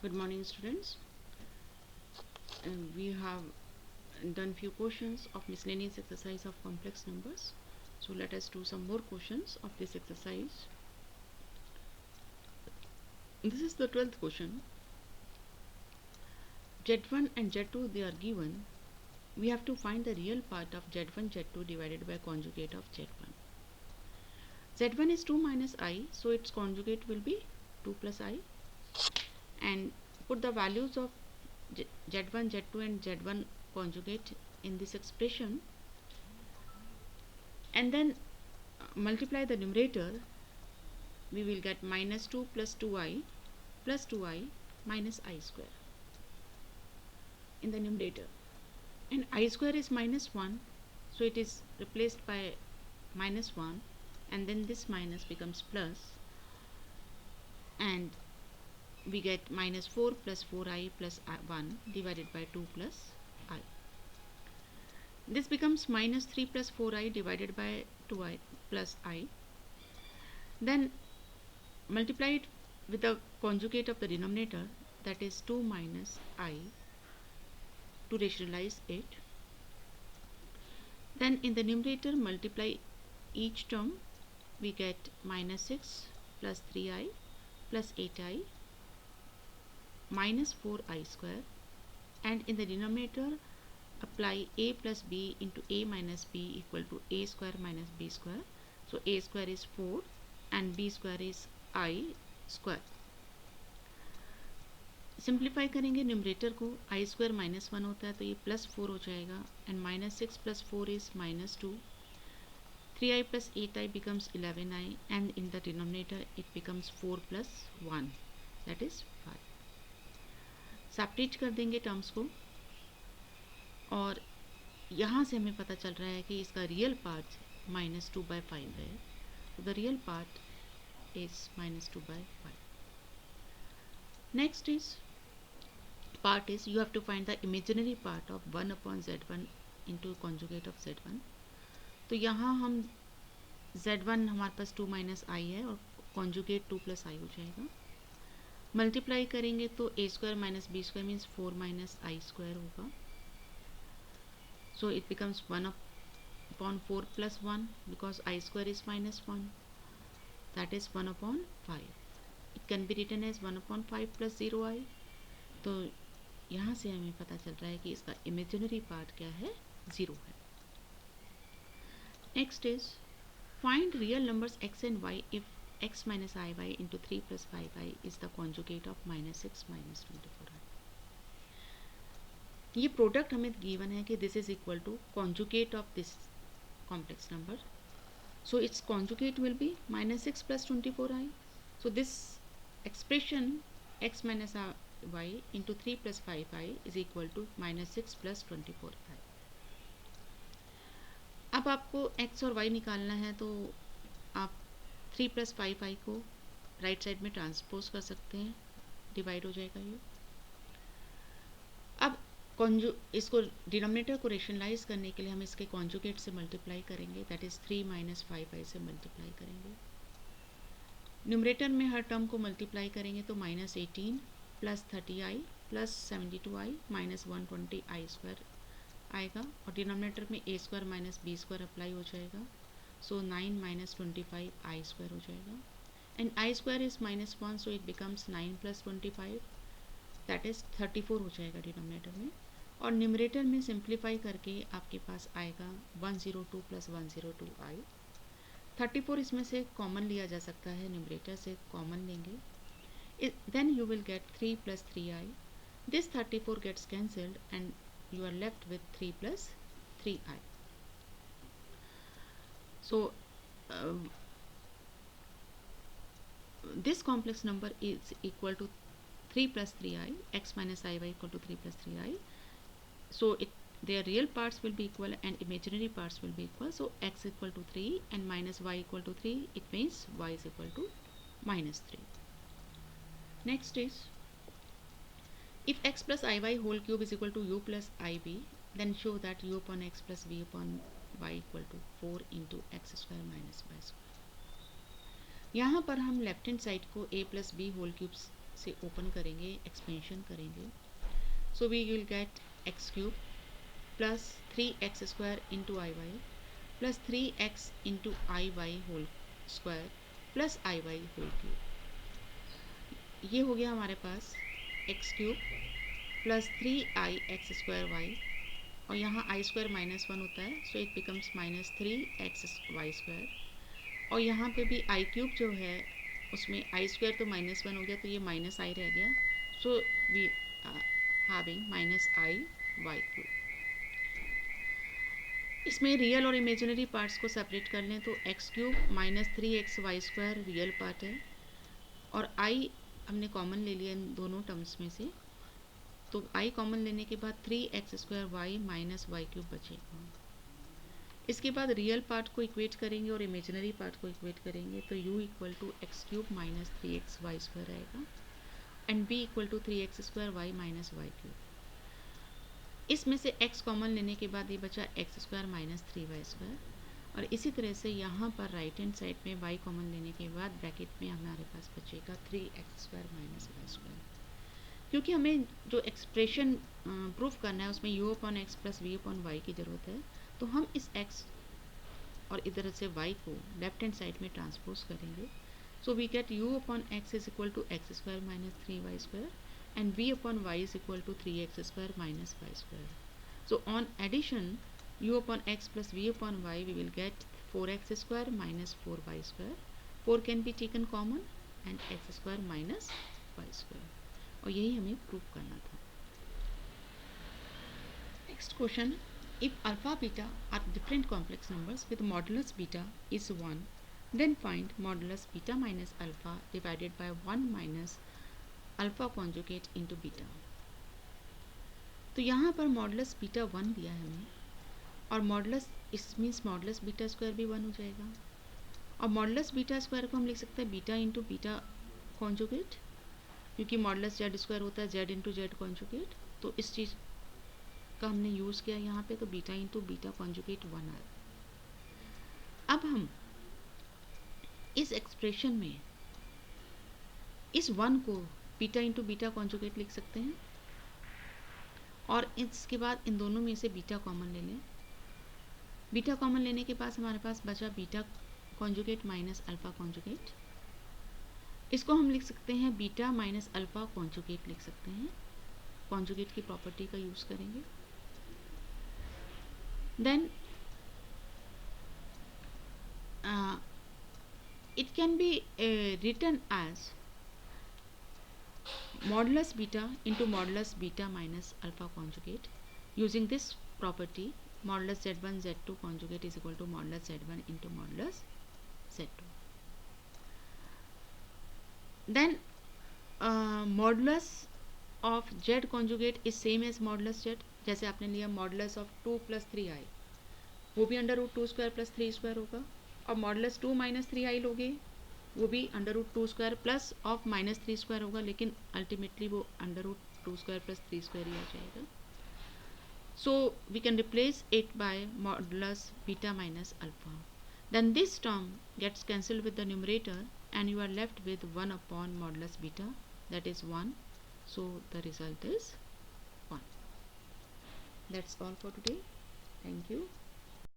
Good morning, students. We have done few questions of miscellaneous exercise of complex numbers. So let us do some more questions of this exercise. This is the 12th question. Z1 and Z2 they are given. We have to find the real part of Z1 Z2 divided by conjugate of Z1. Z1 is 2 minus I, so its conjugate will be 2 plus I. And put the values of Z1, Z2 and Z1 conjugate in this expression, and then multiply the numerator. We will get minus 2 plus 2i plus 2i minus I square in the numerator, and I square is minus 1, so it is replaced by minus 1, and then this minus becomes plus, and we get minus 4 plus 4i plus 1 divided by 2 plus I. This becomes minus 3 plus 4i divided by 2i plus I. Then multiply it with the conjugate of the denominator, that is 2 minus I, to rationalize it. Then in the numerator multiply each term. We get minus 6 plus 3i plus 8i minus 4i square, and in the denominator apply a plus b into a minus b equal to a square minus b square. So a square is 4 and b square is I square. Simplify करेंगे numerator को, आई square minus 1 होता है तो ये plus 4 हो जाएगा, and minus 6 plus 4 is minus 2. 3i plus 8i becomes 11i, and in the denominator it becomes 4 plus 1, that is 5. Separate कर देंगे टर्म्स को, और यहाँ से हमें पता चल रहा है कि इसका रियल पार्ट माइनस 2 बाई 5 है. तो the real part is minus 2 by 5. Next is part is you have to find the imaginary part of 1 upon z1 into conjugate of z1. तो यहाँ हम z1 हमारे पास 2 माइनस आई है और कॉन्जुगेट 2 प्लस आई हो जाएगा. मल्टीप्लाई करेंगे तो a square minus b square means 4 minus i square होगा. So it becomes 1 upon 4 plus 1 because I square is minus 1, that is 1 upon 5. It can be written as 1 upon 5 plus 0i. तो यहाँ से हमें पता चल रहा है कि इसका इमेजिनरी पार्ट क्या है, 0 है. Next is find real numbers x and y if x minus iy into 3 plus 5i is the conjugate of minus 6 minus 24i. ये प्रोडक्ट हमें गिवन है कि this is equal to conjugate of this complex number, so it's conjugate will be minus 6 plus 24i. So this expression x minus y into 3 plus 5i is equal to minus 6 plus 24i. अब आपको x और y निकालना है तो आप 3 plus 5i को right side में transpose कर सकते हैं, डिवाइड हो जाएगा ये. अब इसको डिनोमिनेटर को रेशनलाइज करने के लिए हम इसके कॉन्जुगेट से मल्टीप्लाई करेंगे, दैट इज़ 3 माइनस 5i से मल्टीप्लाई करेंगे. न्यूमरेटर में हर टर्म को मल्टीप्लाई करेंगे तो minus 18 plus 30i plus 72i minus 120i square आएगा, और डिनोमिनेटर में a square minus b square apply हो जाएगा. सो 9 माइनस 25i स्क्वायर हो जाएगा, and i square is minus 1, so it becomes 9 plus 25, that is 34 हो जाएगा डिनोमिनेटर में. और न्यूमरेटर में सिंप्लीफाई करके आपके पास आएगा 102 प्लस 102i. 34 इसमें से कॉमन लिया जा सकता है, न्यूमरेटर से कॉमन लेंगे, then you will get 3 plus 3i. This 34 gets cancelled and you are left with 3 plus 3i. So this complex number is equal to 3 plus 3i, x minus iy equal to 3 plus 3i. So their real parts will be equal and imaginary parts will be equal. So x equal to 3 and minus y equal to 3, it means y is equal to minus 3. Next is, if x plus iy whole cube is equal to u plus ib, then show that u upon x plus v upon y equal to 4 into x square minus y square. यहाँ पर हम left hand side को a plus b whole cubes से open करेंगे, expansion करेंगे, so we will get x cube plus 3x² into i y plus 3x into i y whole square plus i y whole cube. ये हो गया हमारे पास x cube plus 3i x² y, और यहाँ आई square -1 होता है, सो इट बिकम्स -3xy²। और यहाँ पे भी आई क्यूब जो है उसमें आई स्क्वायर तो -1 हो गया, तो ये माइनस आई रह गया, सो वी हैविंग -i/y³। इसमें रियल और इमेजिनरी पार्ट्स को सेपरेट कर लें तो x cube -3xy² real part है, और आई हमने कॉमन ले लिया इन दोनों टर्म्स में से, तो आई कॉमन लेने के बाद 3x² y माइनस y³ बचेगा। इसके बाद रियल पार्ट को इक्वेट करेंगे और इमेजिनरी पार्ट को इक्वेट करेंगे, तो u equal to x cube minus 3xy² रहेगा and b equal to 3x² y minus y³। इसमें से x कॉमन लेने के बाद ये बचा x² माइनस 3y², और इसी तरह से यहाँ पर राइट हैंड साइड में y कॉमन लेने के बाद ब्रैकेट में हमारे पास बचेगा 3x² माइनस y²। क्योंकि हमें जो एक्सप्रेशन प्रूफ करना है उसमें u/x प्लस v/y की ज़रूरत है, तो हम इस x और इधर से y को लेफ्ट हैंड साइड में ट्रांसपोज करेंगे, so we get u/x is equal to x² minus 3y² and v/y is equal to 3x² minus y². So on addition u/x plus v/y we will get 4x² minus 4y². 4 can be taken common and x² minus y². और यही हमें proof करना था। Next question, if alpha beta are different complex numbers with modulus beta is 1, then find modulus beta minus alpha divided by 1 minus alpha conjugate into beta. तो यहाँ पर modulus beta 1 दिया है हमें, और मॉडुलस इस मीन्स मॉडुलस बीटा स्क्वायर भी 1 हो जाएगा, और मॉडुलस बीटा स्क्वायर को हम लिख सकते हैं बीटा इंटू बीटा कॉन्जुगेट, क्योंकि मॉडुलस जेड स्क्वायर होता है जेड इंटू जेड कॉन्जुगेट, तो इस चीज़ का हमने यूज़ किया यहाँ पे, तो बीटा इंटू बीटा कॉन्जुगेट 1 है। अब हम इस एक्सप्रेशन में इस 1 को बीटा इंटू बीटा कॉन्जुगेट लिख सकते हैं, और इसके बाद इन दोनों में से बीटा कॉमन ले लें। बीटा कॉमन लेने के बाद हमारे पास बचा beta conjugate minus alpha conjugate. इसको हम लिख सकते हैं बीटा माइनस अल्फ़ा कॉन्जुगेट लिख सकते हैं, कॉन्जुगेट की प्रॉपर्टी का यूज़ करेंगे। Then it can be written as modulus beta into modulus beta minus alpha conjugate. Using this property, modulus z1 z2 conjugate is equal to modulus z1 into modulus z2. Then modulus of z conjugate is same as modulus z. जैसे आपने लिया modulus of 2 plus 3i, वो भी under root 2 square plus 3 square होगा, और modulus 2 minus 3i लोगे वो भी under root 2 square plus of minus 3 square होगा, लेकिन अल्टीमेटली वो under root 2 square plus 3 square ही आ जाएगा। So we can replace it by modulus beta minus alpha, then this term gets cancelled with the numerator and you are left with 1 upon modulus beta, that is 1, so the result is 1. That's all for today, thank you.